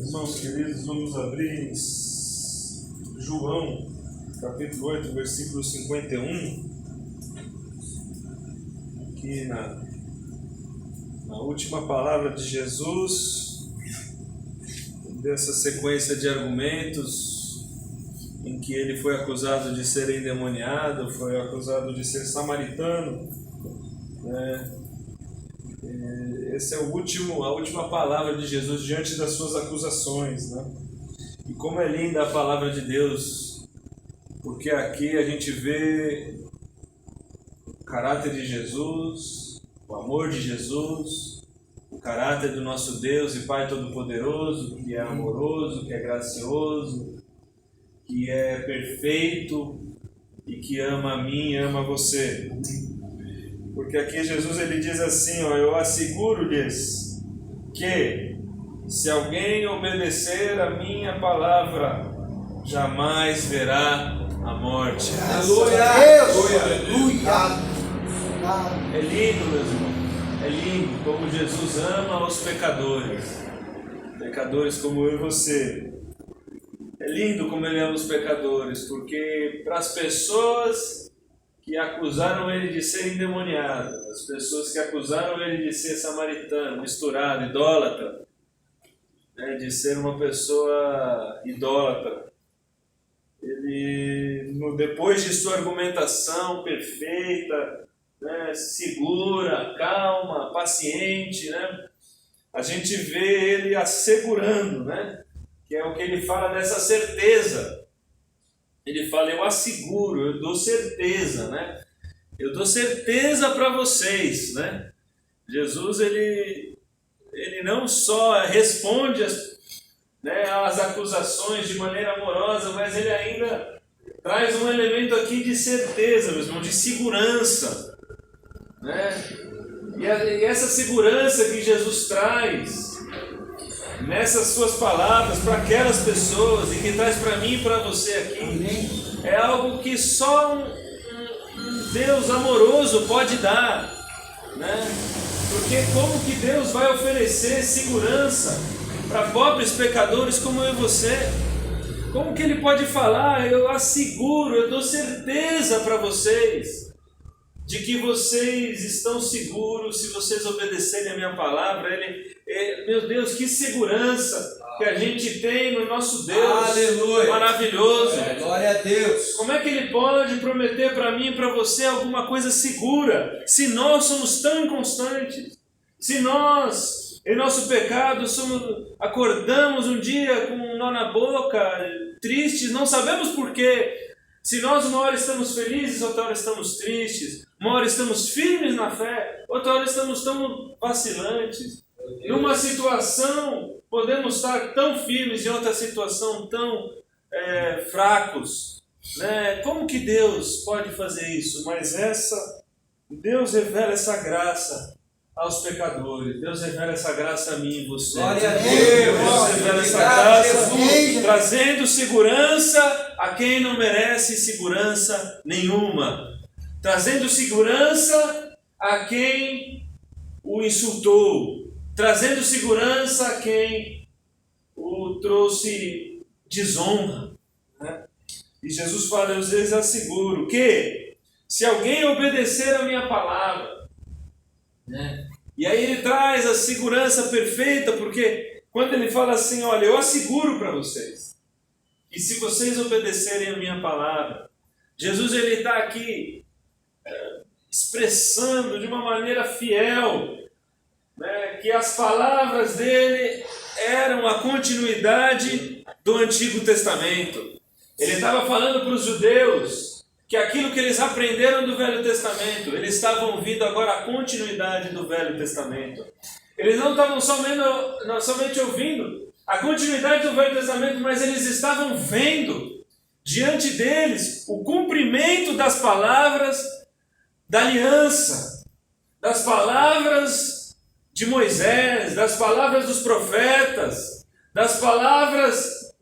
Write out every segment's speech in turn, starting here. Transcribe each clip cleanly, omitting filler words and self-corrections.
Irmãos queridos, vamos abrir João, capítulo 8, versículo 51, aqui na última palavra de Jesus, dessa sequência de argumentos em que ele foi acusado de ser endemoniado, foi acusado de ser samaritano, né? Essa é a última palavra de Jesus diante das suas acusações, né? E como é linda a palavra de Deus, porque aqui a gente vê o caráter de Jesus, o amor de Jesus, o caráter do nosso Deus e Pai Todo-Poderoso, que é amoroso, que é gracioso, que é perfeito e que ama a mim e ama você. Porque aqui Jesus ele diz assim, eu asseguro-lhes que se alguém obedecer a minha palavra, jamais verá a morte. Aleluia! Aleluia! É lindo, meus irmãos. É lindo como Jesus ama os pecadores. Pecadores como eu e você. É lindo como ele ama os pecadores, porque para as pessoas que acusaram ele de ser endemoniado, as pessoas que acusaram ele de ser samaritano, misturado, idólatra, né, de ser uma pessoa idólatra, ele, depois de sua argumentação perfeita, né, segura, calma, paciente, né, a gente vê ele assegurando, né, que é o que ele fala dessa certeza. Ele fala, eu asseguro, eu dou certeza, né? Eu dou certeza para vocês, né? Jesus, ele não só responde às acusações de maneira amorosa, mas ele ainda traz um elemento aqui de certeza, meu irmão, de segurança, né? E essa segurança que Jesus traz nessas suas palavras para aquelas pessoas e que traz para mim e para você aqui, é algo que só um Deus amoroso pode dar, né? Porque como que Deus vai oferecer segurança para pobres pecadores como eu e você? Como que Ele pode falar, eu asseguro, eu dou certeza para vocês de que vocês estão seguros se vocês obedecerem a minha palavra? Meu Deus, que segurança que a gente tem no nosso Deus. Aleluia. Maravilhoso. Glória a Deus. Como é que Ele pode prometer para mim e para você alguma coisa segura, se nós somos tão inconstantes? Se nós, em nosso pecado, acordamos um dia com um nó na boca, tristes, não sabemos porquê. Se nós uma hora estamos felizes, outra hora estamos tristes, uma hora estamos firmes na fé, outra hora estamos tão vacilantes. Numa situação podemos estar tão firmes, em outra situação tão fracos, né? Como que Deus pode fazer isso? Mas Deus revela essa graça aos pecadores. Deus revela essa graça a mim e você. Glória a Deus. Deus revela essa graça trazendo segurança a quem não merece segurança nenhuma. Trazendo segurança a quem o insultou. Trazendo segurança a quem o trouxe desonra, né? E Jesus fala, eu lhes asseguro que se alguém obedecer a minha palavra, né? E aí ele traz a segurança perfeita, porque quando ele fala assim, olha, eu asseguro para vocês, e se vocês obedecerem a minha palavra, Jesus ele está aqui expressando de uma maneira fiel, né, que as palavras dele eram a continuidade do Antigo Testamento. Ele estava falando para os judeus que aquilo que eles aprenderam do Velho Testamento, eles estavam ouvindo agora a continuidade do Velho Testamento. Eles não estavam somente ouvindo a continuidade do Velho Testamento, mas eles estavam vendo diante deles o cumprimento das palavras da aliança, das palavras de Moisés, das palavras dos profetas, das palavras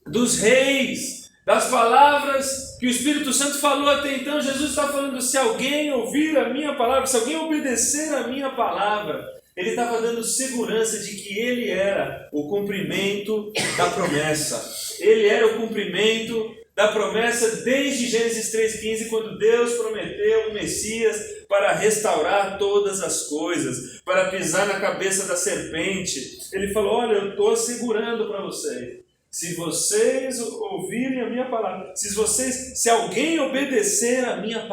dos reis, das palavras que o Espírito Santo falou até então. Jesus está falando, se alguém ouvir a minha palavra, se alguém obedecer a minha palavra, Ele estava dando segurança de que ele era o cumprimento da promessa. Ele era o cumprimento da promessa desde Gênesis 3,15, quando Deus prometeu o Messias para restaurar todas as coisas, para pisar na cabeça da serpente. Ele falou: olha, eu estou assegurando para vocês, se vocês ouvirem a minha palavra, se alguém obedecer a minha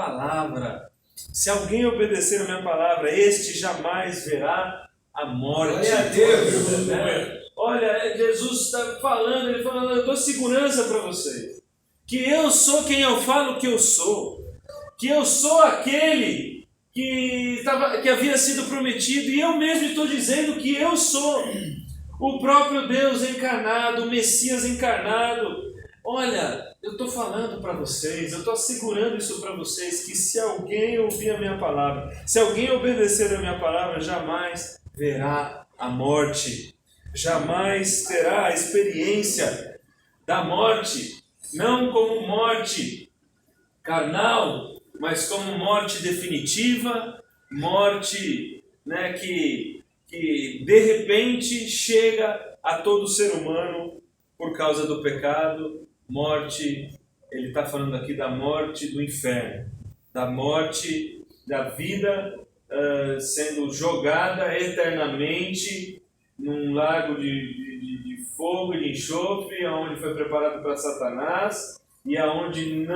palavra, este jamais verá a morte. Glória a Deus. Olha, Jesus está falando, ele falando: eu dou segurança para vocês, que eu sou quem eu falo que eu sou, que eu sou aquele que havia sido prometido, e eu mesmo estou dizendo que eu sou o próprio Deus encarnado, o Messias encarnado. Olha, eu estou falando para vocês, eu estou assegurando isso para vocês, que se alguém ouvir a minha palavra, se alguém obedecer a minha palavra, jamais verá a morte, jamais terá a experiência da morte, não como morte carnal, mas como morte definitiva, morte, né, que de repente chega a todo ser humano por causa do pecado. Morte, ele está falando aqui da morte do inferno, da morte da vida sendo jogada eternamente num lago de fogo e de enxofre, onde foi preparado para Satanás, e aonde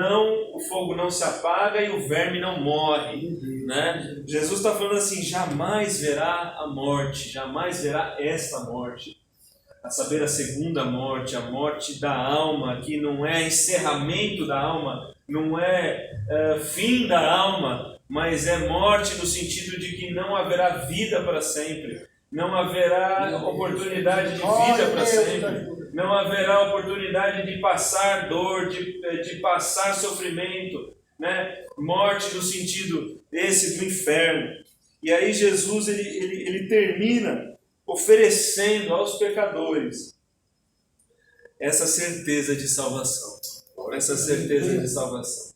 o fogo não se apaga e o verme não morre, né? Jesus está falando assim: jamais verá a morte, jamais verá esta morte, a saber, a segunda morte, a morte da alma, que não é encerramento da alma, não é fim da alma, mas é morte no sentido de que não haverá vida para sempre, não haverá oportunidade de vida para sempre, não haverá oportunidade de passar dor, de passar sofrimento, né? Morte no sentido esse do inferno. E aí Jesus ele termina oferecendo aos pecadores essa certeza de salvação, essa certeza de salvação.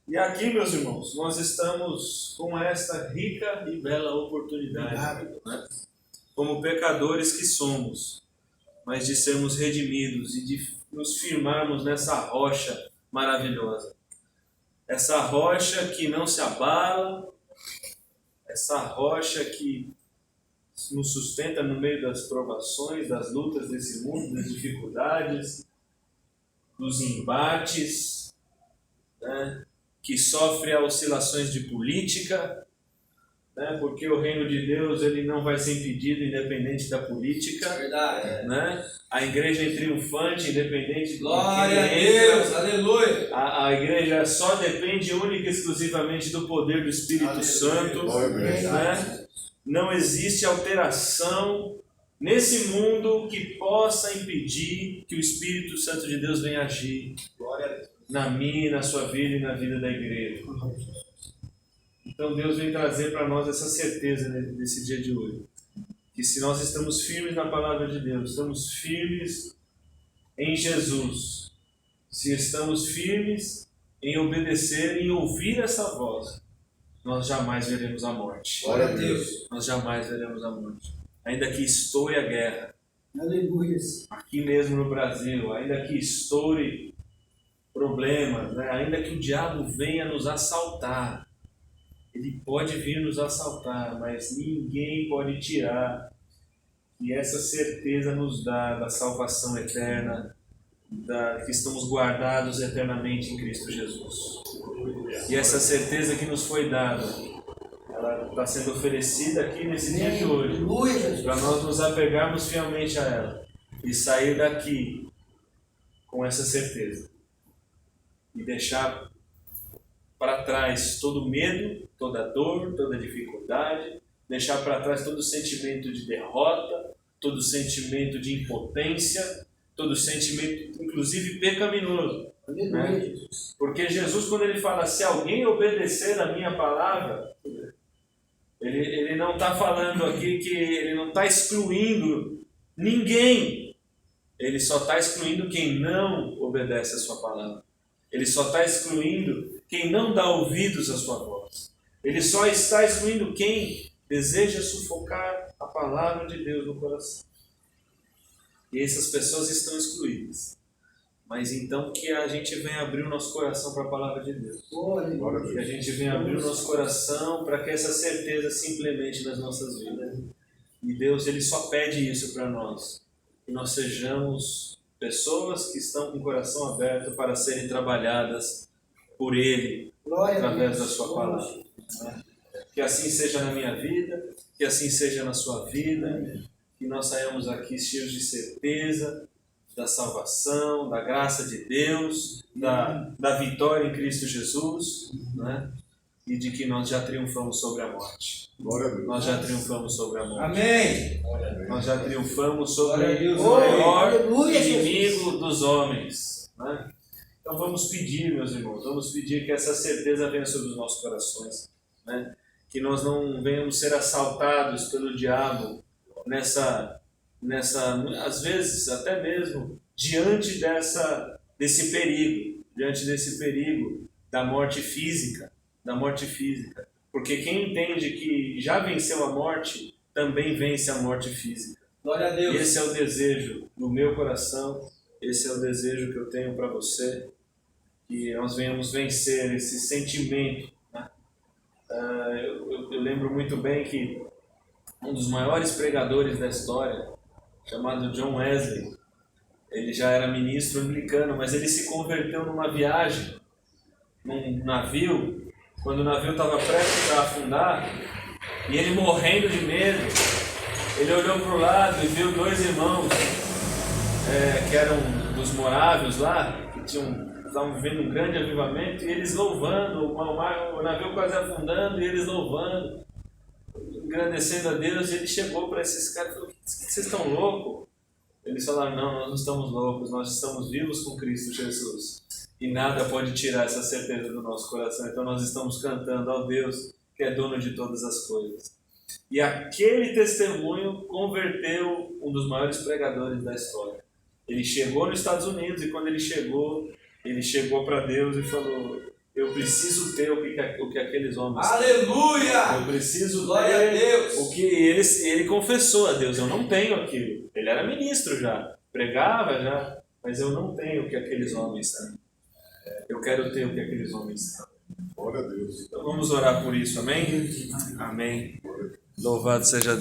E aqui, meus irmãos, nós estamos com esta rica e bela oportunidade, né? Como pecadores que somos, mas de sermos redimidos e de nos firmarmos nessa rocha maravilhosa. Essa rocha que não se abala, essa rocha que nos sustenta no meio das provações, das lutas desse mundo, das dificuldades, dos embates, né? Que sofre oscilações de política, né? Porque o reino de Deus ele não vai ser impedido independente da política. Verdade. Né? A igreja é triunfante independente de Glória a Deus, aleluia. A igreja só depende única e exclusivamente do poder do Espírito Santo. Né? Não existe alteração nesse mundo que possa impedir que o Espírito Santo de Deus venha agir na minha, na sua vida e na vida da igreja. Então Deus vem trazer para nós essa certeza nesse dia de hoje, que se nós estamos firmes na palavra de Deus, estamos firmes em Jesus, se estamos firmes em obedecer e ouvir essa voz, nós jamais veremos a morte. Glória a Deus. Nós jamais veremos a morte. Ainda que estoure a guerra, aleluia, aqui mesmo no Brasil, ainda que estoure problemas, né? Ainda que o diabo venha nos assaltar, ele pode vir nos assaltar, mas ninguém pode tirar. E essa certeza nos dá da salvação eterna, que estamos guardados eternamente em Cristo Jesus. E essa certeza que nos foi dada, ela está sendo oferecida aqui nesse dia de hoje, para nós nos apegarmos fielmente a ela e sair daqui com essa certeza e deixar para trás todo medo, toda dor, toda dificuldade, deixar para trás todo sentimento de derrota, todo sentimento de impotência, todo sentimento, inclusive pecaminoso. Né? Porque Jesus, quando ele fala, se alguém obedecer a minha palavra, ele não está falando aqui que ele não está excluindo ninguém, ele só está excluindo quem não obedece a sua palavra. Ele só está excluindo quem não dá ouvidos à sua voz. Ele só está excluindo quem deseja sufocar a palavra de Deus no coração. E essas pessoas estão excluídas. Mas então que a gente venha abrir o nosso coração para a palavra de Deus. Que a gente venha abrir o nosso coração para que essa certeza se implemente nas nossas vidas. E Deus, Ele só pede isso para nós. Que nós sejamos pessoas que estão com o coração aberto para serem trabalhadas por Ele, através da sua palavra. Que assim seja na minha vida, que assim seja na sua vida, que nós saiamos aqui cheios de certeza da salvação, da graça de Deus, da vitória em Cristo Jesus, né? E de que nós já triunfamos sobre a morte. Nós já triunfamos sobre a morte. Amém. Nós já triunfamos sobre Deus. o maior Aleluia, inimigo dos homens, né? Então vamos pedir, meus irmãos, vamos pedir que essa certeza venha sobre os nossos corações, né? Que nós não venhamos ser assaltados pelo diabo às vezes até mesmo diante desse perigo da morte física, porque quem entende que já venceu a morte também vence a morte física. Glória a Deus. Esse é o desejo do meu coração, esse é o desejo que eu tenho para você, que nós venhamos vencer esse sentimento, né? Eu lembro muito bem que um dos maiores pregadores da história, chamado John Wesley, ele já era ministro anglicano, mas ele se converteu numa viagem, num navio, quando o navio estava prestes a afundar, e ele morrendo de medo, ele olhou para o lado e viu dois irmãos, que eram dos morávios lá, que estavam vivendo um grande avivamento, e eles louvando, o navio quase afundando, e eles louvando, agradecendo a Deus. E ele chegou para esses caras e falou: vocês estão loucos? Eles falaram: não, nós não estamos loucos, nós estamos vivos com Cristo Jesus. E nada pode tirar essa certeza do nosso coração. Então nós estamos cantando ao Deus que é dono de todas as coisas. E aquele testemunho converteu um dos maiores pregadores da história. Ele chegou nos Estados Unidos, e quando ele chegou para Deus e falou: eu preciso ter o que aqueles homens têm. Aleluia! Eu preciso Glória a ter Deus. o que ele confessou a Deus: eu não tenho aquilo. Ele era ministro já, pregava já, mas eu não tenho o que aqueles homens têm. Eu quero ter o que aqueles homens têm. Glória a Deus. Então vamos orar por isso, amém? Amém. Louvado seja Deus.